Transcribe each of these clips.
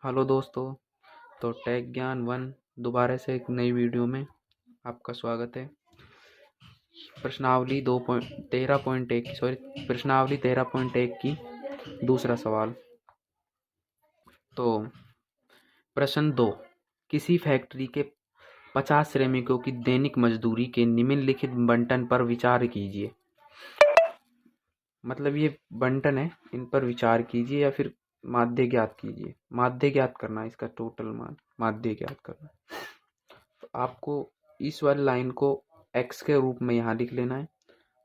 Hello दोस्तों। तो take ज्ञान वन दोबारा से एक नई वीडियो में आपका स्वागत है। प्रश्नावली 13.1 प्रश्नावली 13.1 की दूसरा सवाल। तो प्रश्न 2, किसी फैक्ट्री के 50 श्रमिकों की दैनिक मजदूरी के निम्नलिखित बंटन पर विचार कीजिए। मतलब ये बंटन है, इन पर विचार कीजिए या फिर माध्य ज्ञात कीजिए। माध्य ज्ञात करना है, इसका टोटल मान माध्य ज्ञात करना है। तो आपको इस वाली लाइन को x के रूप में यहाँ लिख लेना है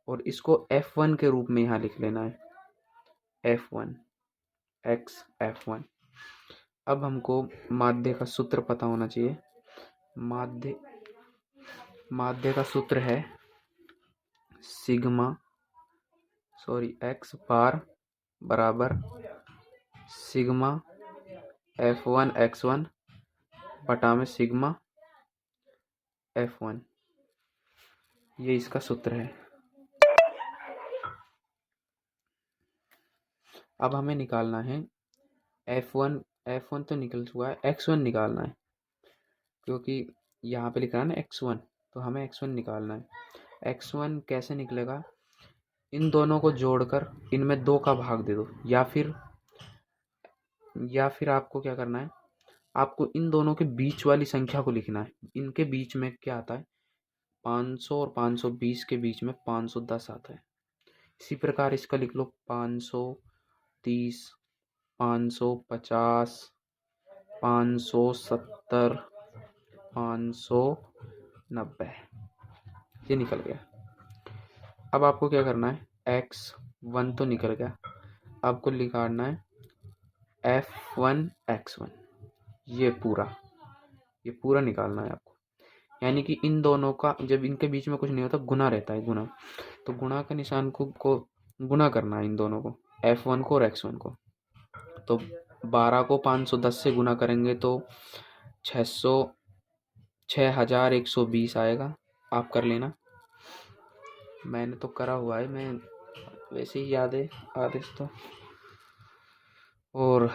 और इसको f1 के रूप में यहाँ लिख लेना है। f1 x f1। अब हमको माध्य का सूत्र पता होना चाहिए। माध्य का सूत्र है x बार बराबर सिग्मा f1 x1 बटा में सिग्मा f1। ये इसका सूत्र है। अब हमें निकालना है f1 तो निकल चुका है, x1 निकालना है क्योंकि यहाँ पे लिख रहा है ना x1, तो हमें x1 निकालना है। x1 कैसे निकलेगा? इन दोनों को जोड़कर इनमें 2 का भाग दे दो, या फिर आपको क्या करना है, आपको इन दोनों के बीच वाली संख्या को लिखना है। इनके बीच में क्या आता है? 500 और 520 के बीच में 510 आता है। इसी प्रकार इसका लिख लो 530, 550, 570, 590। ये निकल गया। अब आपको क्या करना है, x1 तो निकल गया, आपको निकालना है f1 x1। ये पूरा निकालना है आपको। यानी कि इन दोनों का जब इनके बीच में कुछ नहीं होता, गुना रहता है, गुना। तो गुणा का निशान को गुना करना है इन दोनों को, f1 को और x1 को। तो 12 को 510 से गुना करेंगे तो 6120 आएगा। आप कर लेना, मैंने तो करा हुआ है, मैं वैसे ही याद है आदेश तो। और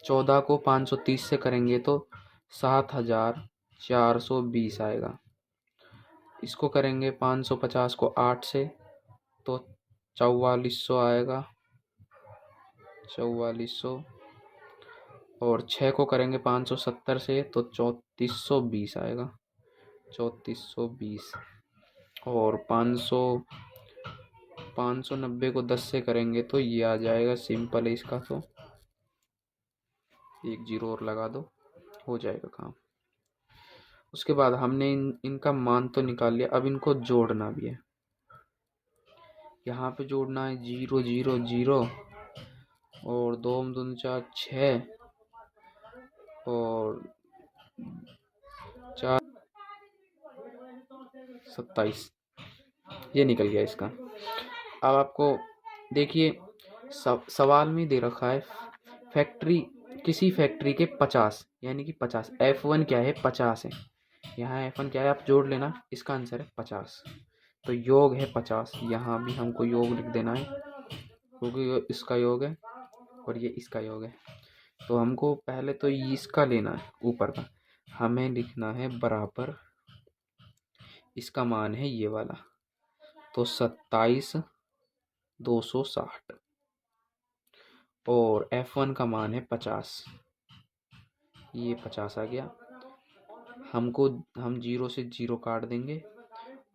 14 को 530 से करेंगे तो 7420 आएगा। इसको करेंगे 550 को 8 से तो 4400 आएगा, 4400। और 6 को करेंगे 570 से तो 3420 आएगा, 3420। और 590 को 10 से करेंगे तो ये आ जाएगा, सिंपल है इसका, तो एक जीरो और लगा दो, हो जाएगा काम। उसके बाद हमने इनका मान तो निकाल लिया, अब इनको जोड़ना भी है। यहाँ पे जोड़ना है 0 0 0 और 2 दूनी 4 6 और 4 27। ये निकल गया इसका। अब आपको देखिए सवाल में दे रखा है किसी फैक्ट्री के 50, यानी कि 50। F1 क्या है? 50 है। यहाँ F1 क्या है आप जोड़ लेना, इसका आंसर है 50। तो योग है 50। यहाँ भी हमको योग लिख देना है क्योंकि इसका योग है और ये इसका योग है। तो हमको पहले तो इसका लेना है, ऊपर का हमें लिखना है बराबर, इसका मान है ये वाला, तो 27260 और F1 का मान है 50। ये 50 आ गया। हम 0 से 0 काट देंगे,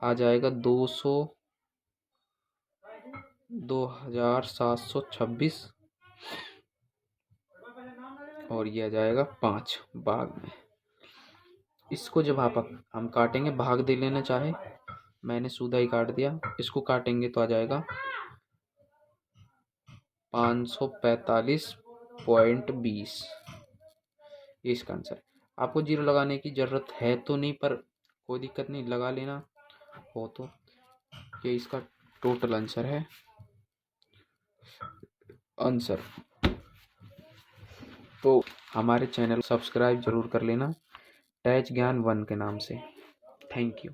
आ जाएगा 2726 और ये आ जाएगा 5 भाग में। इसको जब हम काटेंगे, भाग दे लेना चाहे, मैंने सीधा ही काट दिया। इसको काटेंगे तो आ जाएगा 545.20। ये इसका आंसर है। आपको जीरो लगाने की जरूरत है तो नहीं, पर कोई दिक्कत नहीं, लगा लेना हो तो। ये इसका टोटल आंसर है। तो हमारे चैनल सब्सक्राइब जरूर कर लेना, टेक ज्ञान वन के नाम से। Thank you.